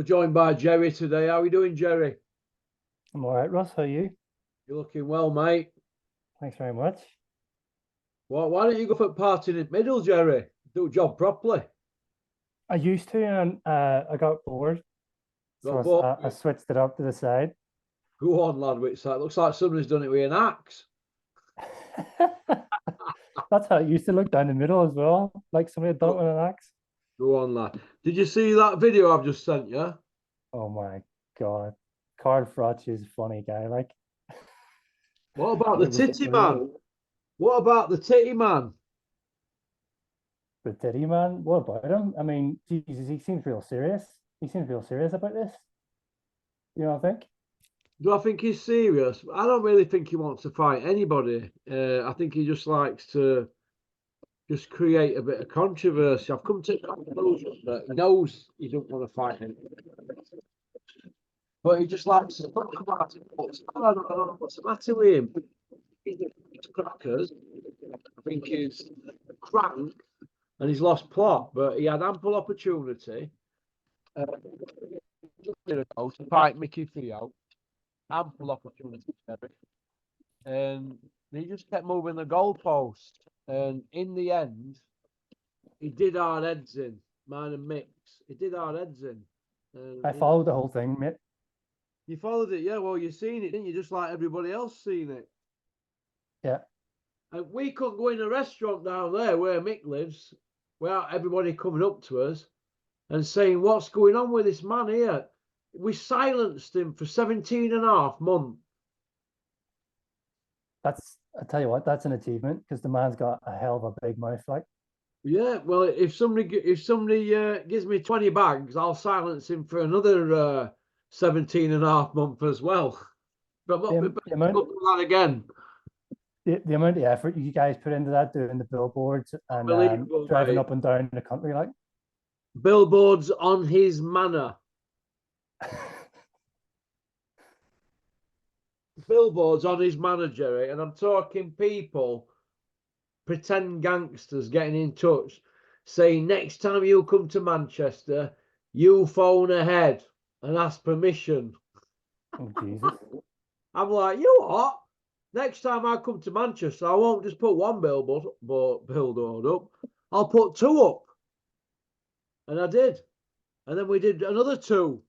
We're joined by Gerry today. How are we doing, Gerry? I'm all right, Ross. How are you? You're looking well, mate. Thanks very much. Well, why don't you go for parting in the middle, Gerry? Do a job properly. I used to, and I got bored, so Got bored. I switched it up to the side. Go on, lad. Which side? Looks like somebody's done it with an axe. That's how it used to look down the middle as well, like somebody had done it with an axe. Go on, lad. Did you see that video I've just sent you? Oh my God. Card Frotch is a funny guy. Like, What about the it was titty man? What about the titty man? the Diddy man. What about him? I mean, Jesus, he seems real serious. He seems real serious about this. You know, I think. Do I think he's serious? I don't really think he wants to fight anybody. I think he just likes to just create a bit of controversy. I've come to the conclusion that he knows he don't want to fight him, but he just likes to talk about it. I don't know what's the matter with him. He's crackers. I think he's crank and he's lost plot, but he had ample opportunity to fight Mickey Theo. Ample opportunity, and he just kept moving the goalpost. And in the end, he did our heads in, mine and Mick's. He did our heads in. I followed the whole thing, mate. You followed it, yeah? Well, you seen it, didn't you? Just like everybody else seen it. Yeah. And we couldn't go in a restaurant down there where Mick lives without everybody coming up to us and saying, what's going on with this man here? We silenced him for 17 and a half months. I tell you what, that's an achievement because the man's got a hell of a big mouth, like. Yeah, well, if somebody gives me 20 bags, I'll silence him for another 17 and a half months as well. But I'm not prepared to do that again. The amount of effort you guys put into that, doing the billboards and driving up and down the country, like. Billboards on his manor. Billboards on his manor, Gerry, and I'm talking people, pretend gangsters getting in touch, saying next time you come to Manchester, you phone ahead and ask permission. Oh, Jesus. I'm like, you know what? Next time I come to Manchester, I won't just put one billboard up. I'll put two up. And I did. And then we did another two.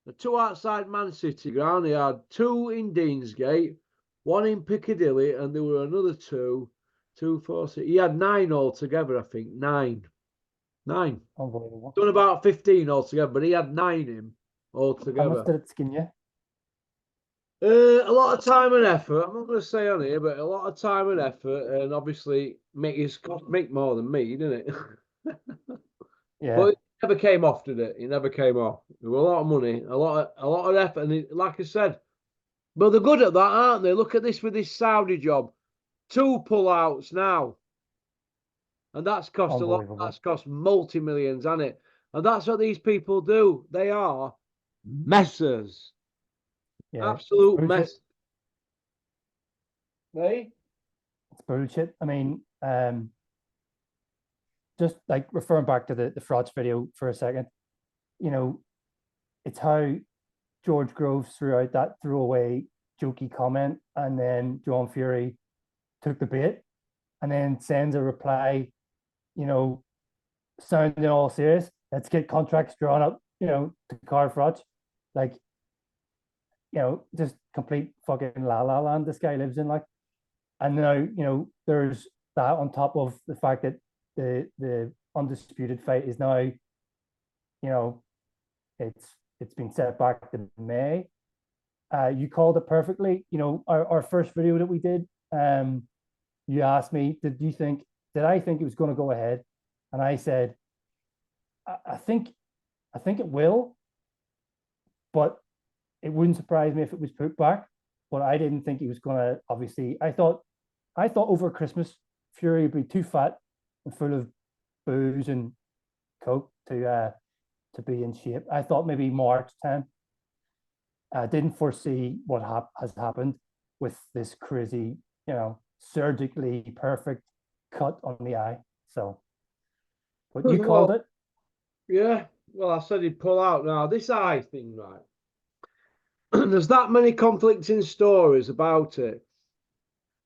The two outside Man City ground. He had two in Deansgate, one in Piccadilly, and there were another two, 2, 4, 6. He had 9 altogether, I think. 9. Unbelievable. Done about 15 altogether, but he had 9 in altogether. How much did it skin you? A lot of time and effort. I'm not going to say on here, but a lot of time and effort, and obviously Mick more than me, didn't it? Yeah. But it never came off, did it? It never came off. There was a lot of money, a lot of effort, and like I said, but they're good at that, aren't they? Look at this with this Saudi job, 2 pullouts now, and that's cost a lot. That's cost multi-millions, hasn't it? And that's what these people do. They are messers. Yeah, absolute mess. Hey? It's bullshit. I mean, just like referring back to the Frotch video for a second, you know, it's how George Groves threw out that throwaway jokey comment, and then John Fury took the bait and then sends a reply, you know, sounding all serious. Let's get contracts drawn up, you know, to Card Frotch. Like, you know, just complete fucking la la land this guy lives in, like. And now, you know, there's that on top of the fact that the undisputed fight is now, you know, it's been set back to May. You called it perfectly. You know, our first video that we did, you asked me, did I think it was going to go ahead? And I said, I think it will, but it wouldn't surprise me if it was put back. But I didn't think he was going to. Obviously, I thought over Christmas Fury would be too fat and full of booze and coke to be in shape. I thought maybe March time. I didn't foresee what has happened with this crazy, you know, surgically perfect cut on the eye. So, but you called it. Yeah, Well, I said he'd pull out. Now, this eye thing, right? There's that many conflicting stories about it.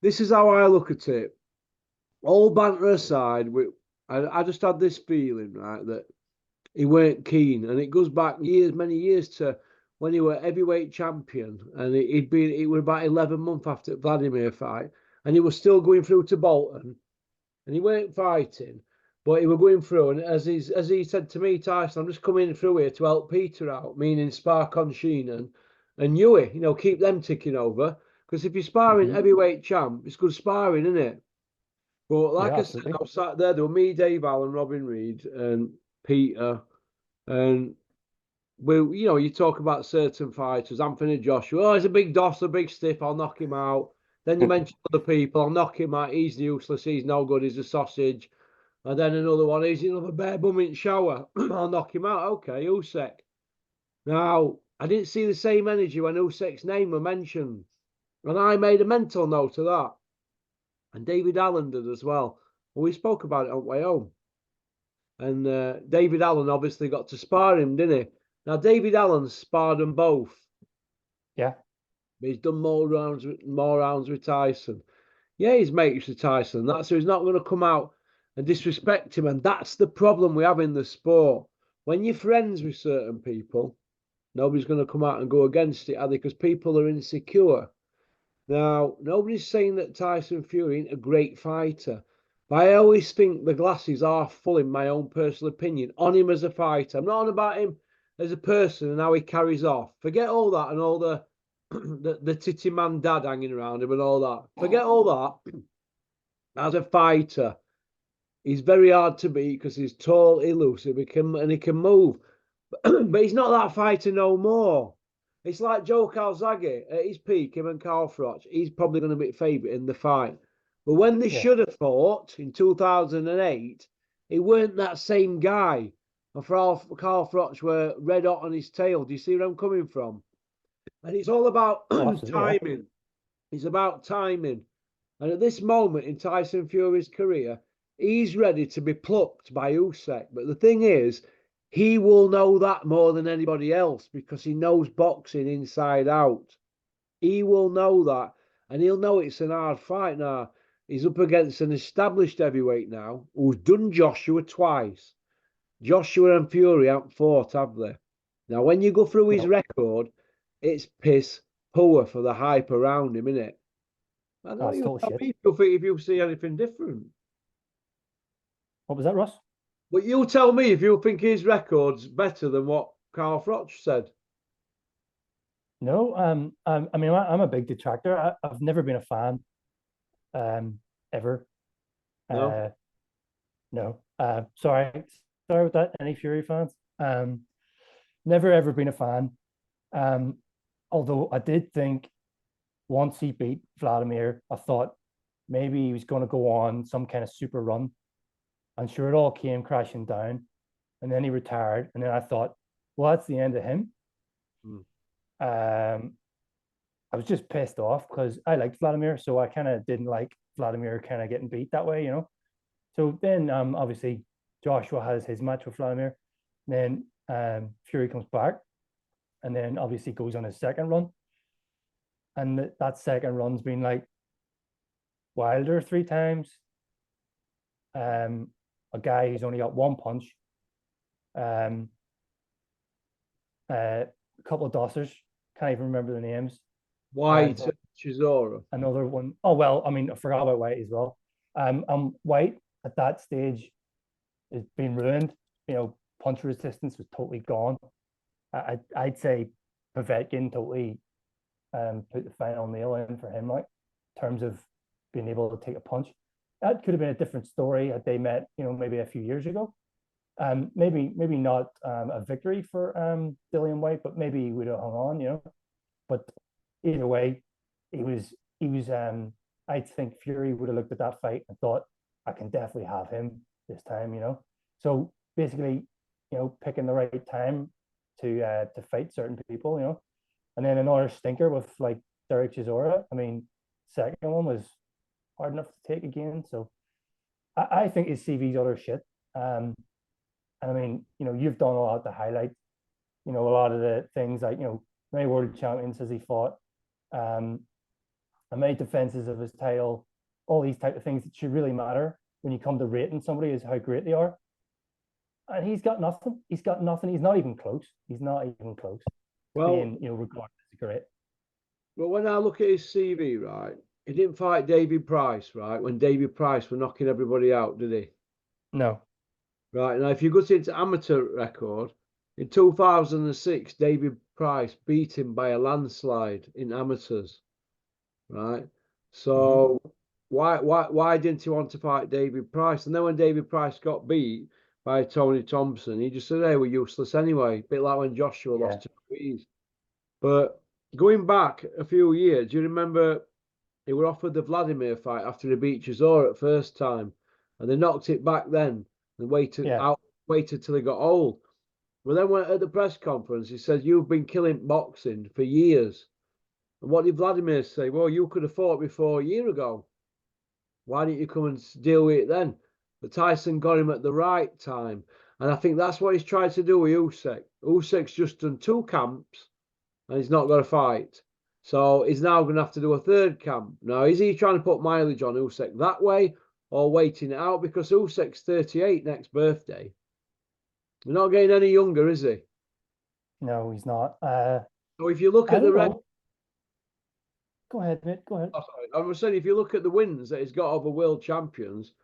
This is how I look at it. All banter aside, I just had this feeling, right, that he weren't keen, and it goes back years, many years to when he were heavyweight champion, and it was about 11 months after Vladimir fight, and he was still going through to Bolton, and he weren't fighting, but he were going through, and as he said to me, Tyson, I'm just coming through here to help Peter out, meaning Spark on Sheenan and Yui, keep them ticking over, because if you're sparring heavyweight champ, it's good sparring, isn't it? But like Yeah, I said, absolutely. I was sat there were me, Dave Allen, Robin Reed, and Peter, and you talk about certain fighters, Anthony Joshua. Oh, he's a big doss, a big stiff. I'll knock him out. Then you mention other people. I'll knock him out. He's useless. He's no good. He's a sausage. And then another one. He's another bare bum in shower. I'll knock him out. Okay, Usyk. Now, I didn't see the same energy when Usyk's name were mentioned, and I made a mental note of that. And David Allen did as well. We spoke about it on the way home. And David Allen obviously got to spar him, didn't he? Now, David Allen sparred them both. Yeah. He's done more rounds with Tyson. Yeah, he's mates with Tyson. That's so he's not going to come out and disrespect him. And that's the problem we have in the sport. When you're friends with certain people, nobody's going to come out and go against it, are they? Because people are insecure. Now, nobody's saying that Tyson Fury ain't a great fighter, but I always think the glasses are full, in my own personal opinion, on him as a fighter. I'm not on about him as a person and how he carries off. Forget all that and all the the titty man dad hanging around him and all that. Forget all that. As a fighter, he's very hard to beat because he's tall, elusive, he can move. But he's not that fighter no more. It's like Joe Calzaghe at his peak, him and Carl Froch. He's probably going to be favourite in the fight. But when they Yeah. should have fought in 2008, he weren't that same guy. And Carl Froch were red hot on his tail. Do you see where I'm coming from? And it's all about Oh, absolutely. Yeah. timing. It's about timing. And at this moment in Tyson Fury's career, he's ready to be plucked by Usyk. But the thing is, he will know that more than anybody else because he knows boxing inside out. He will know that, and he'll know it's an hard fight now. He's up against an established heavyweight now who's done Joshua twice. Joshua and Fury haven't fought, have they? Now, when you go through his No, record, it's piss poor for the hype around him, isn't it? I know that's you total tell shit. me if you see anything different. What was that, Ross? But you tell me if you think his record's better than what Carl Froch said. No, I mean, I'm a big detractor. I've never been a fan, ever. No? Uh, no, sorry with that. Any Fury fans? Never ever been a fan. Um, although I did think once he beat Vladimir, I thought maybe he was going to go on some kind of super run. I'm sure it all came crashing down, and then he retired. And then I thought, well, that's the end of him. Hmm. I was just pissed off because I liked Vladimir, so I kind of didn't like Vladimir kind of getting beat that way, you know. So then, obviously, Joshua has his match with Vladimir. Then Fury comes back, and then obviously goes on his second run, and that second run's been like Wilder 3 times, a guy who's only got one punch, um, a couple of dossers, can't even remember the names. White, Chisora. Another one. Oh well, I mean, I forgot about White as well. White at that stage has been ruined. You know, punch resistance was totally gone. I'd say Povetkin totally put the final nail in for him, like in terms of being able to take a punch. That could have been a different story had they met, you know, maybe a few years ago. Maybe not a victory for Dillian White, but maybe he would have hung on, you know. But either way, he was I think Fury would have looked at that fight and thought, I can definitely have him this time, you know. So basically, you know, picking the right time to fight certain people, you know. And then another stinker with like Derek Chisora. I mean, second one was hard enough to take again. So I think his CV's other shit. And I mean, you've done a lot to highlight, a lot of the things like, many world champions has he fought, and many defenses of his title, all these type of things that should really matter when you come to rating somebody is how great they are. And he's got nothing. He's got nothing. He's not even close. He's not even close. Well, Being, regarded as great. but when I look at his CV, right, he didn't fight David Price, right? When David Price were knocking everybody out, did he? No. Right, now if you go into amateur record, in 2006, David Price beat him by a landslide in amateurs, right? So why didn't he want to fight David Price? And then when David Price got beat by Tony Thompson, he just said, "Hey, we're useless anyway." A bit like when Joshua lost to Ruiz. But going back a few years, do you remember he were offered the Vladimir fight after he beat Chisora at first time, and they knocked it back then and waited till he got old. Well, then when at the press conference, he said, "You've been killing boxing for years." And what did Vladimir say? "Well, you could have fought before a year ago. Why didn't you come and deal with it then?" But Tyson got him at the right time. And I think that's what he's tried to do with Usyk. Usyk's just done 2 camps and he's not got a fight. So he's now going to have to do a 3rd camp. Now, is he trying to put mileage on Usyk that way or waiting it out? Because Usyk's 38 next birthday. He's not getting any younger, is he? No, he's not. So if you look I at the don't know. Go ahead, mate. Go ahead. Oh, sorry. I was saying, if you look at the wins that he's got over world champions,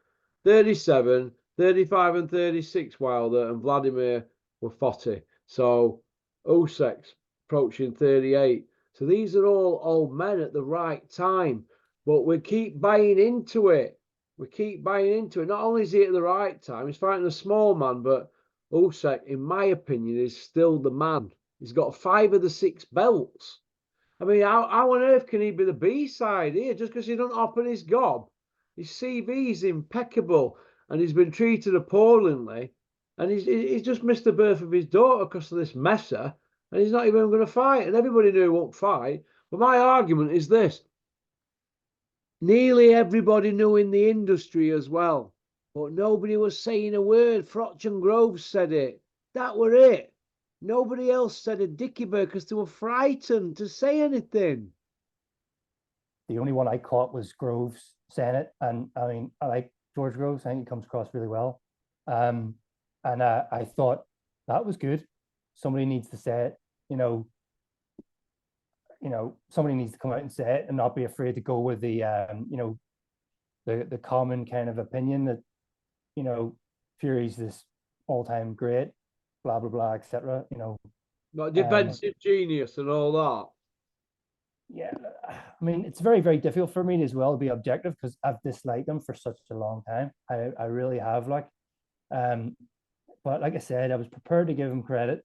37, 35 and 36 Wilder and Vladimir were 40. So Usyk's approaching 38. So these are all old men at the right time. But we keep buying into it. We keep buying into it. Not only is he at the right time, he's fighting a small man, but Usyk, in my opinion, is still the man. He's got 5 of the 6 belts. I mean, how on earth can he be the B-side here just because he doesn't open his gob? His CV is impeccable and he's been treated appallingly. And he's just missed the birth of his daughter because of this messer. And he's not even going to fight. And everybody knew he won't fight. But my argument is this. Nearly everybody knew in the industry as well. But nobody was saying a word. Frotch and Groves said it. That were it. Nobody else said a dicky bird because they were frightened to say anything. The only one I caught was Groves saying it. And I mean, I like George Groves. I think he comes across really well. And I thought that was good. Somebody needs to say it. Somebody needs to come out and say it and not be afraid to go with the the common kind of opinion that Fury's this all-time great, blah blah blah, etc. Like defensive genius and all that. Yeah, I mean, it's very, very difficult for me as well to be objective because I've disliked him for such a long time. I really have, but like I said, I was prepared to give him credit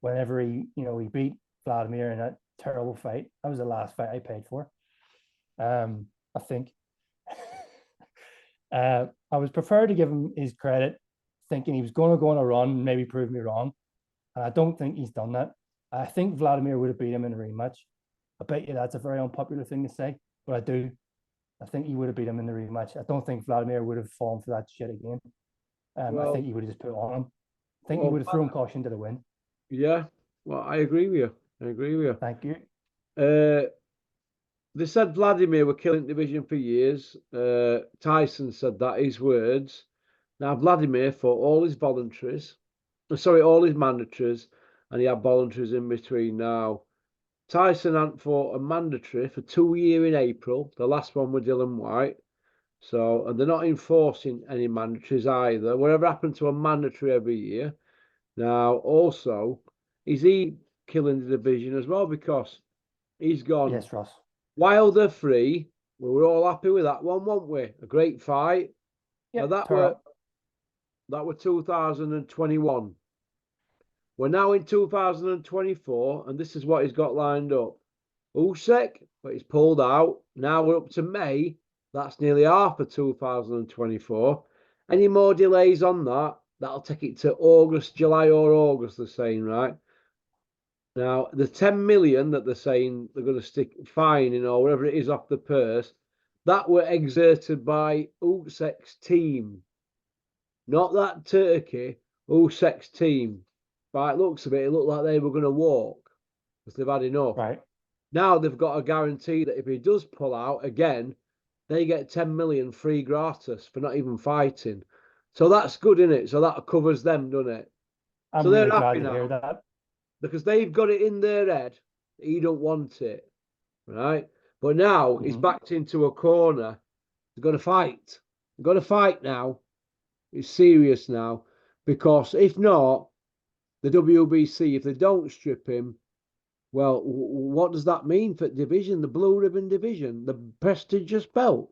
whenever he beat Vladimir in a terrible fight. That was the last fight I paid for. I think. I was prepared to give him his credit, thinking he was going to go on a run and maybe prove me wrong. And I don't think he's done that. I think Vladimir would have beat him in a rematch. I bet you that's a very unpopular thing to say, but I do. I think he would have beat him in the rematch. I don't think Vladimir would have fallen for that shit again. I think he would have just put it on him. I think he would have thrown caution to the wind. Yeah, well, I agree with you. Thank you. They said Vladimir were killing division for years. Tyson said that, his words. Now, Vladimir fought all his mandatories, and he had voluntaries in between now. Tyson hadn't fought a mandatory for 2 years in April. The last one with Dylan White. So, and they're not enforcing any mandatories either. Whatever happened to a mandatory every year? Now, also, is he killing the division as well? Because he's gone. Yes, Ross. Wilder 3. We were all happy with that one, weren't we? A great fight. Yeah, that were 2021. We're now in 2024, and this is what he's got lined up. Usyk, but he's pulled out. Now we're up to May. That's nearly half of 2024. Any more delays on that, that'll take it to August, July or August, they're saying, right? Now, the 10 million that they're saying they're going to stick fining or whatever it is off the purse, that were exerted by Usyk's team. Not that Turkey. Usyk's team, by looks of it, it looked like they were going to walk because they've had enough. Right. Now they've got a guarantee that if he does pull out again, they get 10 million free gratis for not even fighting. So that's good, isn't it? So that covers them, doesn't it? So I'm they're really happy glad to hear now that. because they've got it in their head that he don't want it, right? But now he's backed into a corner. They've got to fight. They've got to fight now. It's serious now because if not, the WBC, if they don't strip him, well, what does that mean for division, the blue ribbon division, the prestigious belt?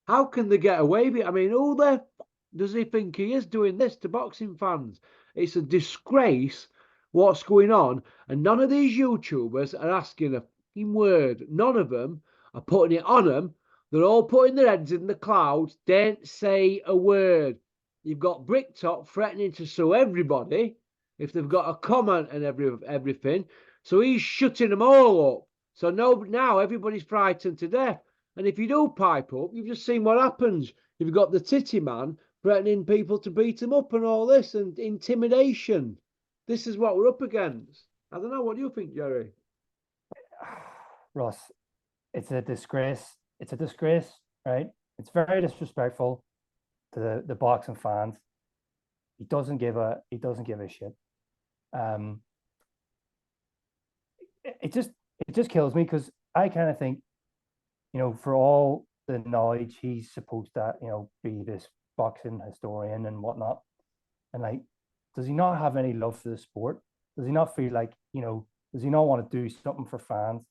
How can they get away with it? I mean, who the does he think he is doing this to boxing fans? It's a disgrace what's going on. And none of these YouTubers are asking a fucking word. None of them are putting it on them. They're all putting their heads in the clouds. Don't say a word. You've got Bricktop threatening to sue everybody if they've got a comment and everything. So he's shutting them all up. So now everybody's frightened to death. And if you do pipe up, you've just seen what happens. You've got the titty man threatening people to beat him up and all this and intimidation. This is what we're up against. I don't know. What do you think, Gerry? Ross, it's a disgrace. It's a disgrace, right? It's very disrespectful to the boxing fans. He doesn't give a shit. It just kills me because I kind of think, for all the knowledge, he's supposed to, be this boxing historian and whatnot. And like, does he not have any love for the sport? Does he not feel like, does he not want to do something for fans?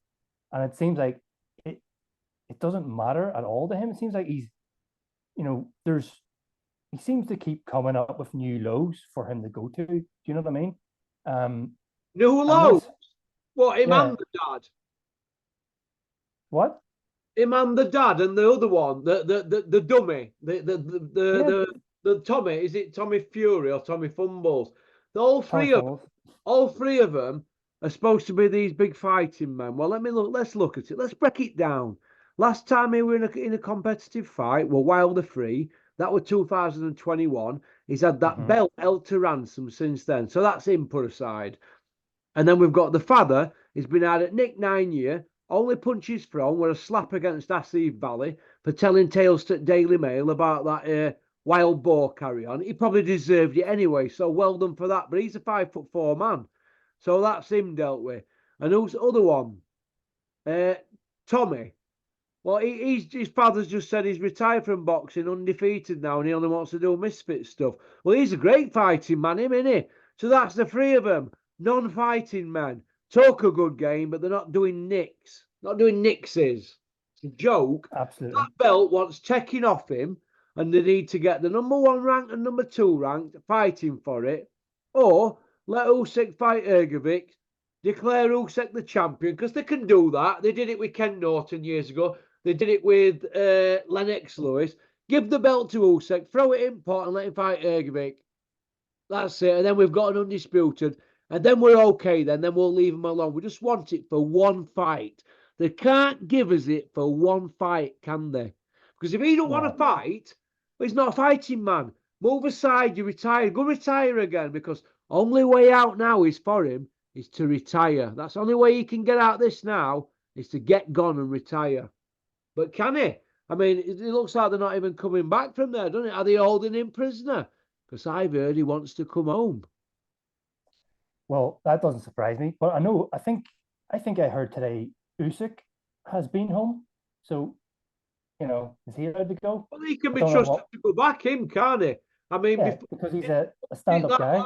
And it seems like it doesn't matter at all to him. It seems like he's, he seems to keep coming up with new lows for him to go to. Do you know what I mean? New lows? What, him and the dad? What? Him and the dad and the other one, the dummy, the Tommy, is it Tommy Fury or Tommy Fumbles? All three of them are supposed to be these big fighting men. Well, let's look at it. Let's break it down. Last time he were in a competitive fight, well, Wilder free. That was 2021. He's had that belt held to ransom since then. So that's him put aside. And then we've got the father. He's been out at Nick 9 year. Only punches thrown were a slap against Asif Valley for telling tales to Daily Mail about that wild boar carry on. He probably deserved it anyway, so well done for that. But he's a 5'4" man. So that's him dealt with. And who's the other one? Tommy. Well, his father's just said he's retired from boxing, undefeated now, and he only wants to do misfit stuff. Well, he's a great fighting man, isn't he? So that's the three of them. Non-fighting men. Talk a good game, but they're not doing nicks. Not doing nixes. It's a joke. Absolutely. That belt wants taking off him, and they need to get the #1 ranked and #2 ranked fighting for it. Or let Usyk fight Ergovic, declare Usyk the champion, because they can do that. They did it with Ken Norton years ago. They did it with Lennox Lewis. Give the belt to Usyk, throw it in pot, and let him fight Ergovic. That's it. And then we've got an undisputed. And then we're okay then. Then we'll leave him alone. We just want it for one fight. They can't give us it for one fight, can they? Because if he don't want to fight, well, he's not a fighting man. Move aside, you retire. Go retire again, because only way out now is for him is to retire. That's the only way he can get out this now, is to get gone and retire. But can he? I mean, it looks like they're not even coming back from there, doesn't it? Are they holding him prisoner? Because I've heard he wants to come home. Well, that doesn't surprise me. But I think I heard today Usyk has been home. So, is he allowed to go? Well, he can be trusted to go back in, can't he? I mean, because he's a stand-up guy.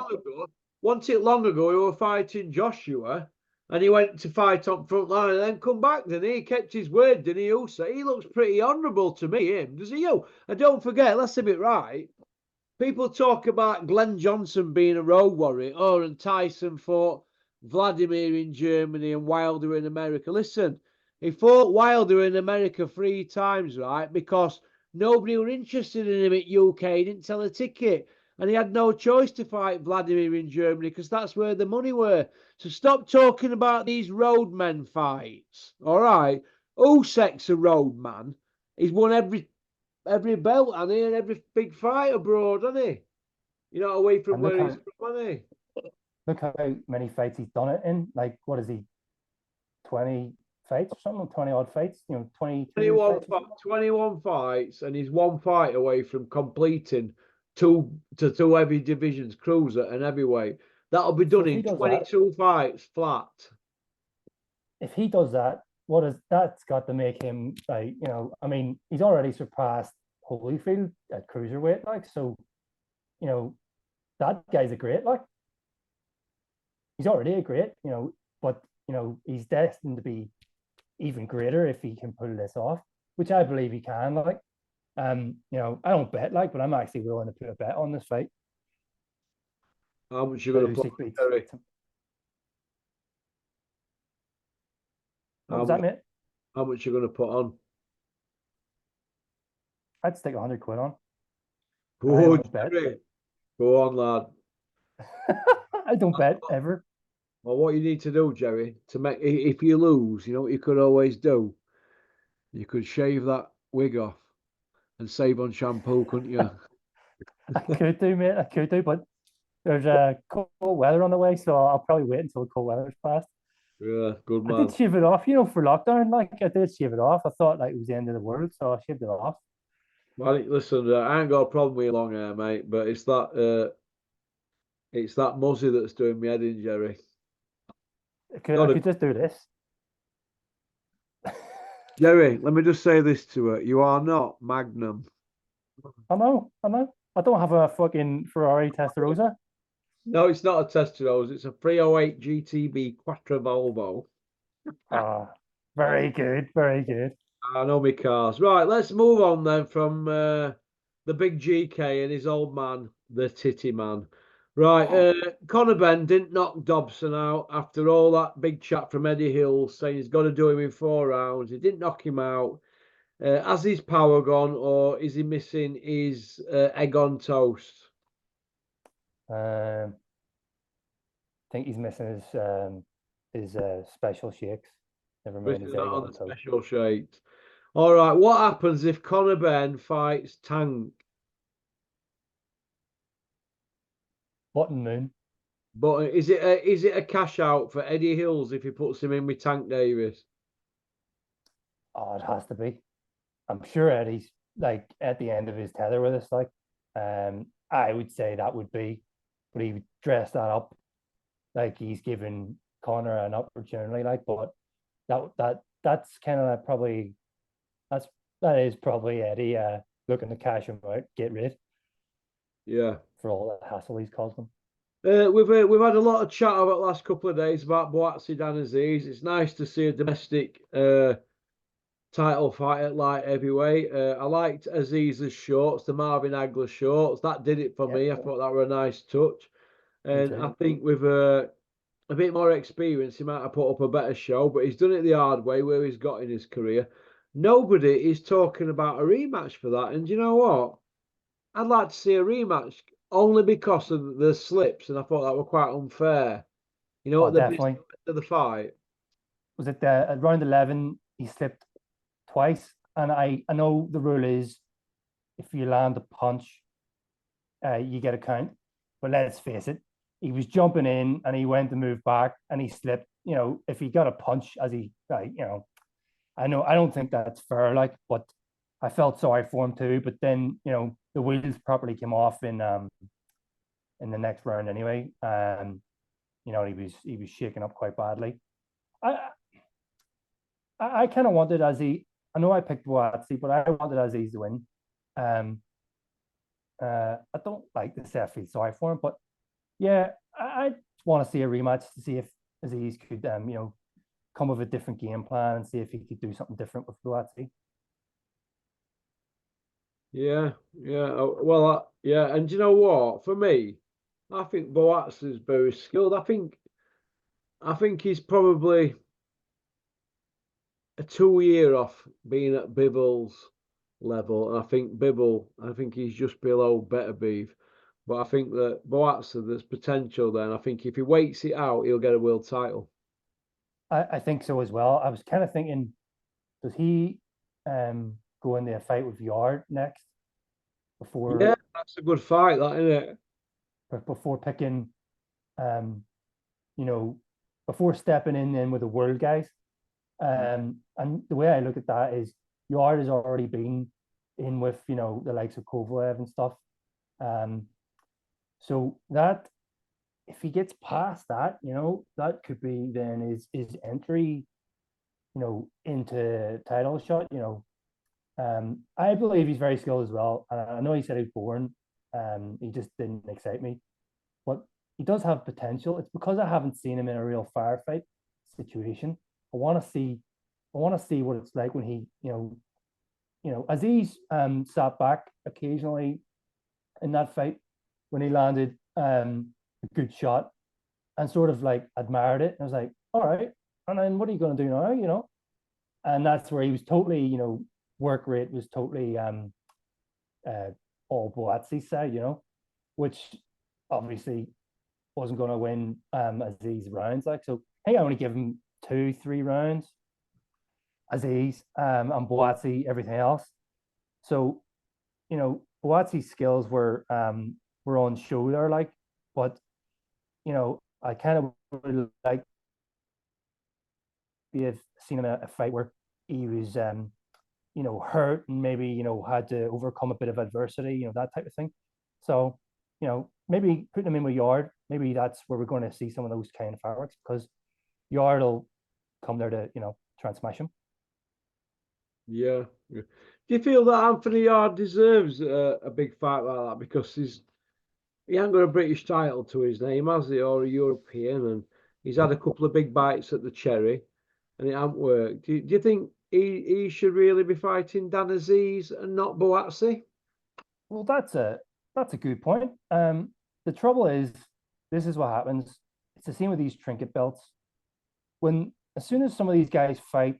Once it long ago, he was fighting Joshua, and he went to fight on front line and then come back, didn't he? He kept his word, didn't he, Usyk? He looks pretty honourable to me, him. Does he, you? And don't forget, let's have it right. People talk about Glenn Johnson being a road warrior. Oh, and Tyson fought Vladimir in Germany and Wilder in America. Listen, he fought Wilder in America 3 times, right? Because nobody were interested in him at UK. He didn't sell a ticket. And he had no choice to fight Vladimir in Germany because that's where the money were. So stop talking about these roadmen fights. All right? Usyk's a roadman. He's won every belt, and every big fight abroad, hasn't he? You know, away from And where he's from, isn't he? look how many fights he's done it in. Like, what is he, 20 fights or something? 20 odd fights, 22 fights. 21 fights, and he's one fight away from completing two heavy divisions, cruiser and heavyweight. That'll be So done if he in does that, 22 fights flat. what is that's got to make him like, I mean, he's already surpassed Holyfield at cruiserweight, like, so, that guy's a great, like, he's already a great, but he's destined to be even greater if he can pull this off, which I believe he can. Like, I don't bet, like, but I'm actually willing to put a bet on this fight. How much you That going to put Usyk on, beats. Gerry? What How was that, much, mate? how much you going to put on? I'd stick 100 quid on. I Oh, don't bet. Gerry. Go on, lad. I don't bet ever. Well, what you need to do, Gerry, to make if you lose, you know what you could always do? You could shave that wig off and save on shampoo, couldn't you? I could do, mate. I could do, but there's a cold weather on the way, so I'll probably wait until the cold weather's passed. Yeah, good I did man. shave it off, for lockdown. Like, I did shave it off. I thought like it was the end of the world, so I shaved it off. Well, listen, I ain't got a problem with your long hair, mate, but it's that muzzy that's doing me head in, Gerry. I Got to, could just do this. Gerry. Let me just say this to her: you are not Magnum. I know, I know. I don't have a fucking Ferrari Testarossa. No, it's not a Testarossa. It's a 308 GTB Quattro Volvo. Ah, very good, very good. I know my cars. Right, let's move on then from the big GK and his old man, the Titty Man. Right, Conor Benn didn't knock Dobson out after all that big chat from Eddie Hill saying he's got to do him in 4 rounds. He didn't knock him out. Has his power gone, or is he missing his egg on toast? I think he's missing his special shakes. Never mind Missing his that egg on on the toast. special shapes. All right, what happens if Conor Benn fights Tank? Button Moon. But is it a cash out for Eddie Hills if he puts him in with Tank Davis? Oh, it has to be. I'm sure Eddie's like at the end of his tether with us. Like, I would say that would be, but he would dress that up like he's giving Connor an opportunity. Like, but that's kind of probably that's that is probably Eddie looking to cash him out, get rid Yeah. for all the hassle he's caused them. We've had a lot of chat over the last couple of days about Boatsy Dan Aziz. It's nice to see a domestic title fight at light heavyweight. I liked Aziz's shorts, the Marvin Hagler shorts. That did it for Yep, me. I thought that were a nice touch. me And too. I think with a bit more experience, he might have put up a better show, but he's done it the hard way where he's got in his career. Nobody is talking about a rematch for that. And you know what? I'd like to see a rematch only because of the slips, and I thought that were quite unfair. You know, Oh, at the best definitely. of the fight. Was it at round 11? He slipped twice, and I know the rule is if you land a punch, you get a count. But let's face it, he was jumping in and he went to move back and he slipped. If he got a punch as he, like, I know I don't think that's fair. Like, but I felt sorry for him too. But then, the wheels properly came off in the next round anyway. He was shaking up quite badly. I I kind of wanted as he. I know I picked Boatsy, but I wanted Aziz to win. Um, I don't like the say I feel sorry for him, but yeah, I want to see a rematch to see if Aziz could, come with a different game plan and see if he could do something different with Boatsy. Yeah, yeah. Yeah. And you know what? For me, I think Boats is very skilled. I think he's probably a 2 year off being at Bibble's level. And I think he's just below Better Beef. But I think that Boats, there's potential there. And I think if he waits it out, he'll get a world title. I think so as well. I was kind of thinking, does he go into a fight with Yard next Yeah, before? that's a good fight, that isn't it? before picking, you know, before stepping in with the world guys. And the way I look at that is Yard has already been in with, you know, the likes of Kovalev and stuff. So that if he gets past that, you know, that could be then his entry, you know, into title shot, you know. I believe he's very skilled as well. I know he said he was born. He just didn't excite me. But he does have potential. It's because I haven't seen him in a real firefight situation. I want to see what it's like when he, Aziz sat back occasionally in that fight when he landed a good shot and sort of like admired it. And I was like, all right, and then what are you going to do now? You know, and that's where he was totally, you know, work rate was totally all Boatsi's side, you know, which obviously wasn't going to win Aziz rounds. Like, so I think I only give him 2-3 rounds. Aziz and Boatsi, everything else. So, you know, Boatsi's skills were on show there, like, but you know, I kind of would like to have seen him in a fight where he was you know, hurt and maybe, you know, had to overcome a bit of adversity, you know, that type of thing. So, you know, maybe putting him in with Yard, maybe that's where we're going to see some of those kind of fireworks because Yard will come there to, you know, try and smash him. Yeah. Do you feel that Anthony Yard deserves a big fight like that because he ain't got a British title to his name, has he, or a European, and he's had a couple of big bites at the Cherry, and it hasn't worked. Do you think he should really be fighting Dan Aziz and not Boatsi? Well, that's a good point. The trouble is, this is what happens. It's the same with these trinket belts. As soon as some of these guys fight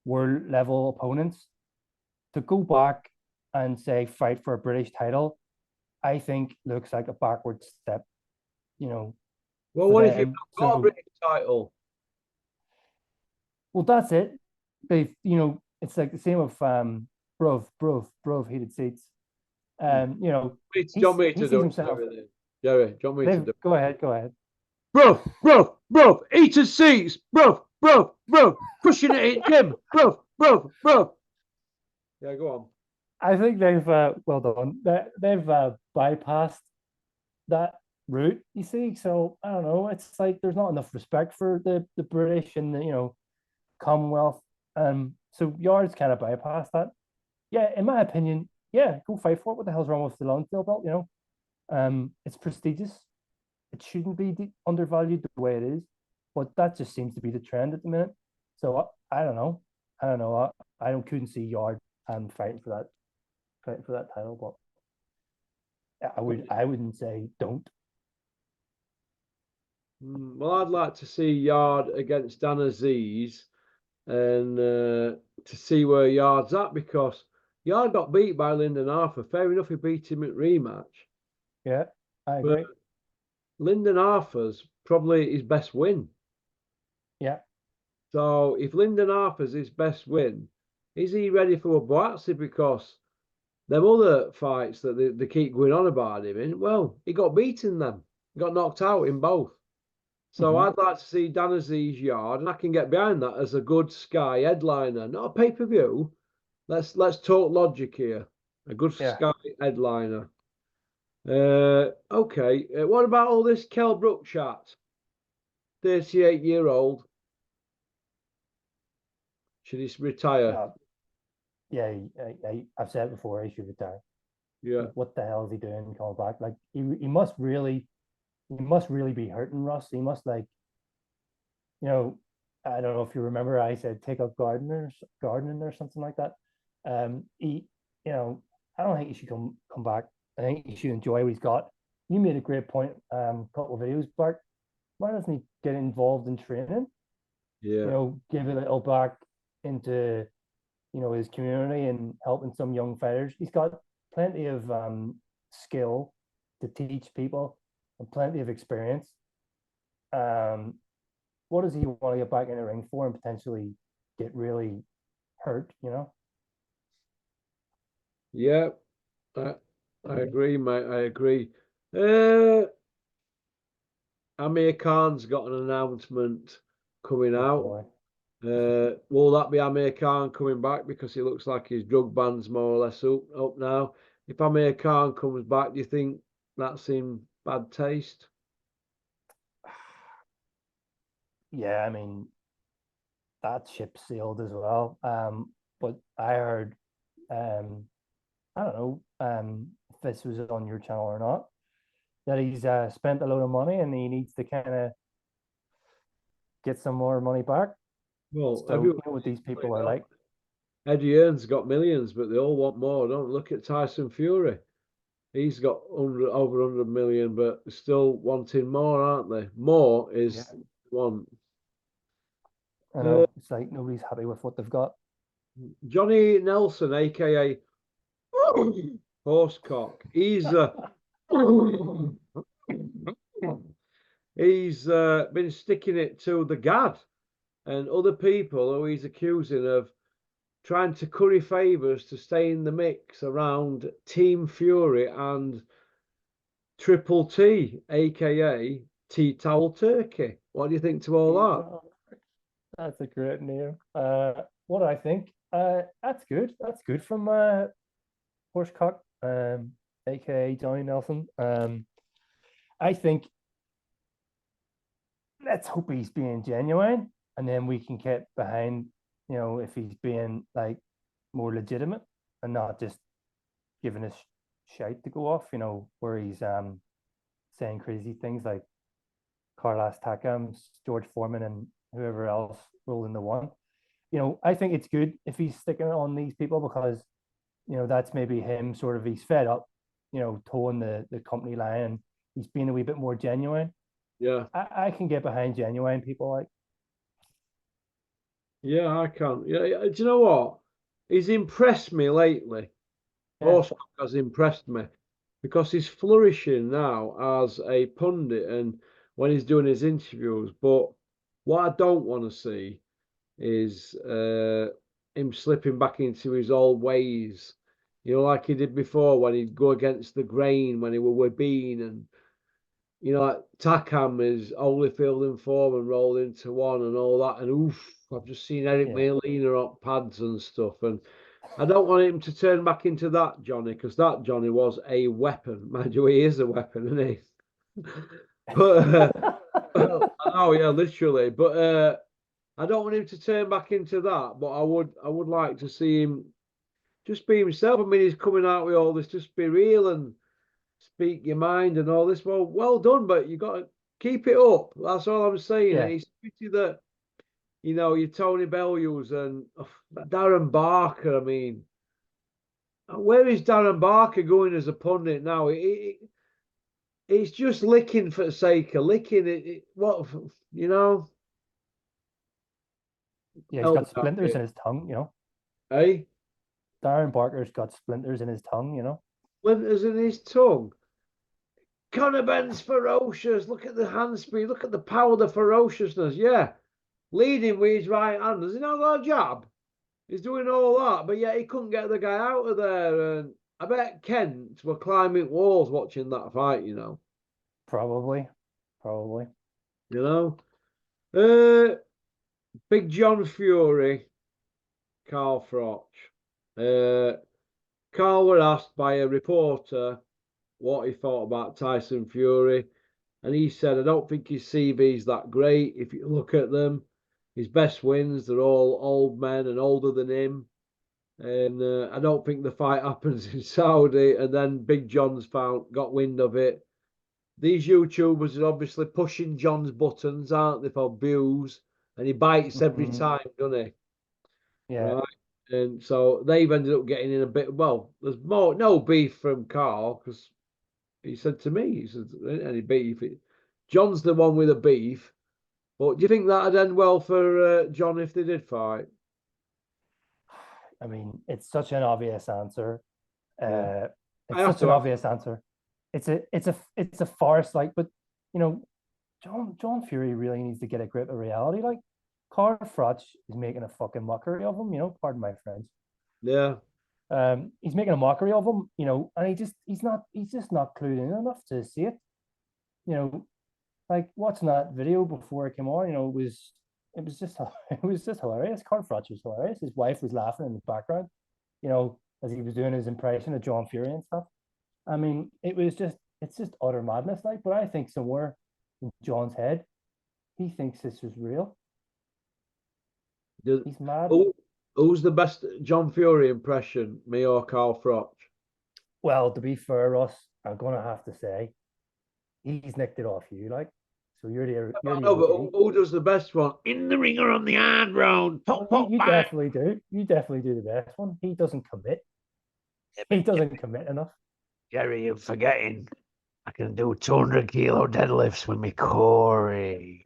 world level opponents, to go back and say fight for a British title, I think looks like a backward step. You know. Well, what if you've not got a British title? Well, that's it. They, you know, it's like the same with Bruv heated seats. You know, Do you want me to do himself. Gerry, do you want me to do? Go ahead. Bruv, heated seats, bruv, pushing it in gym, bruv. Yeah, go on. I think they've well done. They've bypassed that route. You see, so I don't know. It's like there's not enough respect for the British and the, you know, Commonwealth. So Yard's kind of bypassed that. Yeah, in my opinion, yeah, go fight for it. What the hell's wrong with the Lonsdale belt? You know, it's prestigious. It shouldn't be undervalued the way it is, but that just seems to be the trend at the minute. So I don't know. I couldn't see Yard fighting for that title, but I wouldn't say don't. Well, I'd like to see Yard against Dan Aziz and to see where Yard's at because Yard got beat by Lyndon Arthur. Fair enough, he beat him at rematch. Yeah, I agree. But Lyndon Arthur's probably his best win. Yeah. So if Lyndon Arthur's his best win, is he ready for a Boatsi? Because them other fights that they keep going on about him in, well, he got beaten them. He got knocked out in both. So I'd like to see Dan Aziz Yard, and I can get behind that as a good Sky headliner, not a pay-per-view. Let's talk logic here. A good Sky headliner. Okay. What about all this Kell Brook chat? 38-year-old. Should he retire? Yeah, I've said it before. He should retire. Yeah. Like, what the hell is he doing coming back? Like he must really be hurting Russ. He must, like, you know, I don't know if you remember. I said take up gardening or something like that. He, you know, I don't think he should come back. I think he should enjoy what he's got. You made a great point a couple of videos back. Why doesn't he get involved in training? Yeah. You know, give a little back into, you know, his community and helping some young fighters. He's got plenty of skill to teach people and plenty of experience. What does he want to get back in the ring for and potentially get really hurt, you know? Yeah, I agree, mate. I agree. Uh, Amir Khan's got an announcement coming Oh out. boy. Will that be Amir Khan coming back because it looks like his drug ban's more or less up now? If Amir Khan comes back, do you think that's in bad taste? Yeah, I mean that ship sailed as well. But I heard, I don't know, if this was on your channel or not, that he's spent a load of money and he needs to kind of get some more money back. Well, So you everyone, know what these people are like. Eddie Hearn's got millions, but they all want more. Don't look at Tyson Fury. He's got over 100 million, but still wanting more, aren't they? More Yeah, is one. I Uh, know. It's like nobody's happy with what they've got. Johnny Nelson, aka Horsecock, he's been sticking it to the Gad and other people who he's accusing of trying to curry favours to stay in the mix around Team Fury and Triple T, aka Tea Towel Turkey. What do you think to all that? That's a great name. What do I think? That's good. That's good from Horsecock, aka Johnny Nelson. I think let's hope he's being genuine, and then we can get behind, if he's being like more legitimate and not just giving us shite to go off, where he's saying crazy things like Carlos Takam, George Foreman, and whoever else rolled in the one. I think it's good if he's sticking on these people because, that's maybe him sort of, he's fed up, towing the company line and he's being a wee bit more genuine. Yeah, I can get behind genuine people like, yeah, I can. Yeah, do you know what? He's impressed me lately. yeah, Horsecock has impressed me because he's flourishing now as a pundit and when he's doing his interviews. But what I don't want to see is him slipping back into his old ways. Like he did before when he'd go against the grain when he were with Bean and like Takam is Holyfield and Foreman rolled into one and all that. And oof, I've just seen Eric yeah. Molina on pads and stuff. And I don't want him to turn back into that Johnny because that Johnny was a weapon. Mind you, he is a weapon, isn't he? But I know, yeah, literally. But I don't want him to turn back into that. But I would like to see him just be himself. I mean, he's coming out with all this, just be real and speak your mind and all this. Well done, but you got to keep it up. That's all I'm saying. And Yeah, it's pity that your Tony Bellews and Darren Barker. I mean, where is Darren Barker going as a pundit now? It's just licking for the sake of licking. What you know? yeah, he's Help got me out splinters here, in his tongue. eh? Darren Barker's got splinters in his tongue. Splinters in his tongue. Conor Ben's ferocious. Look at the hand speed. Look at the power, the ferociousness. Yeah, leading with his right hand. Does he not got a jab? He's doing all that, but yet he couldn't get the guy out of there. And I bet Kent were climbing walls watching that fight. Probably, probably. You know. Uh, Big John Fury, Carl Froch. Carl were asked by a reporter what he thought about Tyson Fury, and he said, "I don't think his CV's that great. If you look at them, his best wins, they're all old men and older than him." And I don't think the fight happens in Saudi. And then Big John's got wind of it. These YouTubers are obviously pushing John's buttons, aren't they, for views? And he bites every Mhm. time, doesn't he? Yeah, Right. And so they've ended up getting in a bit. Well, there's no beef from Carl because he said to me, he said, any beef. John's the one with the beef. But do you think that'd end well for John if they did fight? I mean, it's such an obvious answer. Yeah. Uh, I it's have such to an ask. obvious answer. It's a farce. Like, but you know, John Fury really needs to get a grip of reality. Like, Carl Froch is making a fucking mockery of him. Pardon my French. Yeah. He's making a mockery of him, and he's just not clued in enough to see it. Like watching that video before it came on, it was just it was just hilarious. Carl Froch was hilarious. His wife was laughing in the background, as he was doing his impression of John Fury and stuff. I mean, it's just utter madness, like. But I think somewhere in John's head, he thinks this is real. He's mad. Who's the best John Fury impression, me or Carl Froch? Well, to be fair, Ross, I'm gonna have to say he's nicked it off you, like. So you're the but who does the best one? In the ring or on the hard round? Pop, well, pop, you bang. definitely do. You definitely do the best one. He doesn't commit. He doesn't commit enough. Gerry, you're forgetting. I can do 200-kilo deadlifts with me Corey.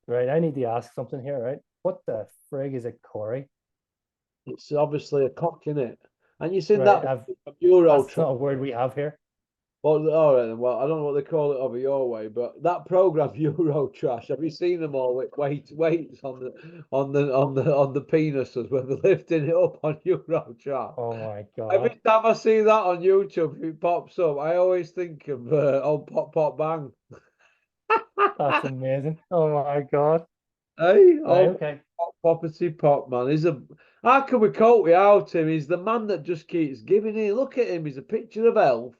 Right, I need to ask something here, right? What the frig is a Corey? It's obviously a cock, innit? And you seen Right, that Euro that's not a word we have here. Well, all right, well, I don't know what they call it over your way, but that program Euro Trash, have you seen them all with weights on the penises when they're lifting it up on Euro Trash? Oh my Every god, time I see that on YouTube, if it pops up, I always think of old Pop Pop Bang. that's amazing. Oh my god. Hey, Right, old okay. Poppity Pop man. How can we cope without him? He's the man that just keeps giving it. Look at him. He's a picture of Elf.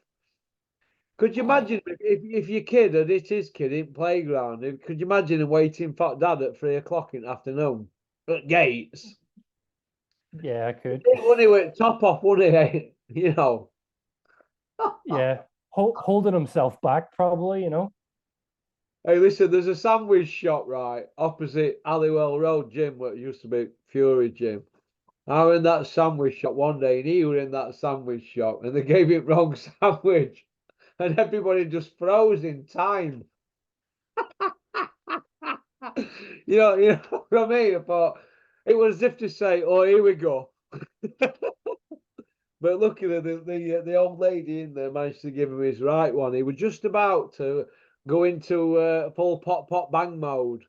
Could you imagine if your kid had hit his kid in playground? Could you imagine him waiting for dad at 3 o'clock in the afternoon at gates? Yeah, I could. When he went top off, wouldn't he? You know. Yeah, holding himself back, probably. Hey, listen, there's a sandwich shop right opposite Halliwell Road gym, what used to be Fury Gym. I was in that sandwich shop one day, and he was in that sandwich shop, and they gave him wrong sandwich, and everybody just froze in time. You know what I mean? I thought it was as if to say, "Oh, here we go." But luckily, the old lady in there managed to give him his right one. He was just about to go into full pop pop bang mode.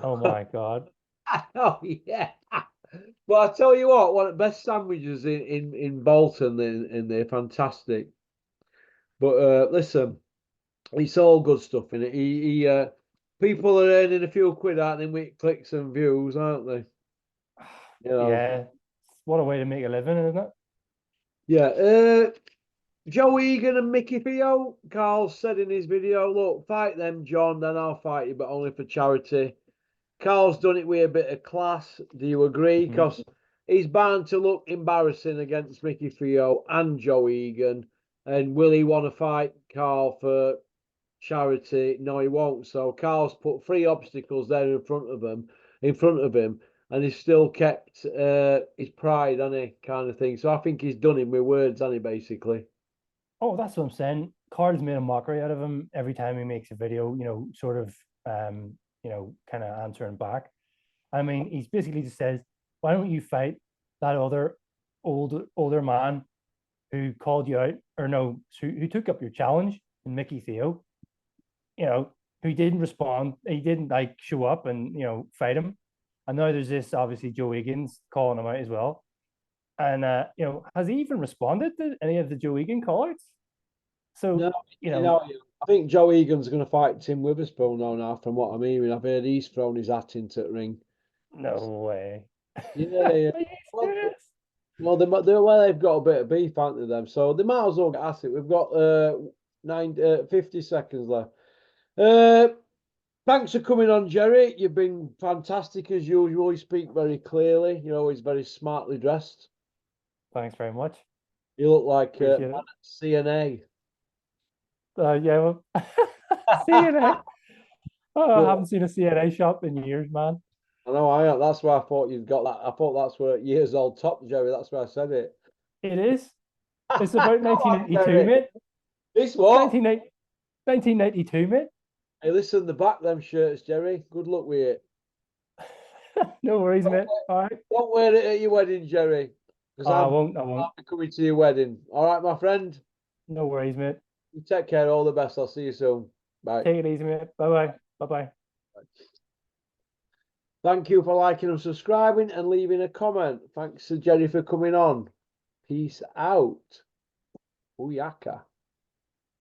Oh my god. Oh yeah. But I tell you what, one of the best sandwiches in Bolton, in they're fantastic. But listen, it's all good stuff in it. People are earning a few quid out of them with clicks and views, aren't they? Yeah, what a way to make a living, isn't it? Yeah. Joe Egan and Mickey Theo. Carl said in his video, "Look, fight them, John. Then I'll fight you, but only for charity." Carl's done it with a bit of class. Do you agree? Because he's bound to look embarrassing against Mickey Theo and Joe Egan. And will he want to fight Carl for charity? No, he won't. So Carl's put 3 obstacles there in front of him, and he's still kept his pride, hasn't he? Kind of thing. So I think he's done him with words, hasn't he? Basically. Oh, that's what I'm saying. Carl's made a mockery out of him every time he makes a video, sort of, kind of answering back. I mean, he's basically just says, why don't you fight that other older man who called you out, or no, who took up your challenge, and Mickey Theo, who didn't respond. He didn't like show up and, fight him. And now there's this, obviously, Joe Egan's calling him out as well. And, has he even responded to any of the Joe Egan call-outs? So, No, I think Joe Egan's going to fight Tim Witherspoon now, from what I'm hearing. I've heard he's thrown his hat into the ring. No way. Yeah. Well, they've got a bit of beef, haven't they, them? So they might as well get at it. We've got 50 seconds left. Thanks for coming on, Gerry. You've been fantastic as usual. You speak very clearly. You're always very smartly dressed. Thanks very much. You look like CNA. Yeah, well, CNA. Oh, I haven't seen a CNA shop in years, man. I know. That's why I thought you'd got that. I thought that's where years old top, Gerry. That's why I said it. It is. It's about 1992, mate. It's what? 1992, mate. Hey, listen, the back them shirts, Gerry. Good luck with it. No worries, mate. All right. Don't wear it at your wedding, Gerry. Because I won't. I'll be coming to your wedding. All right, my friend. No worries, mate. You take care. All the best. I'll see you soon. Bye. Take it easy, mate. Bye-bye. Bye-bye. Thank you for liking and subscribing and leaving a comment. Thanks to Gerry for coming on. Peace out. Booyaka.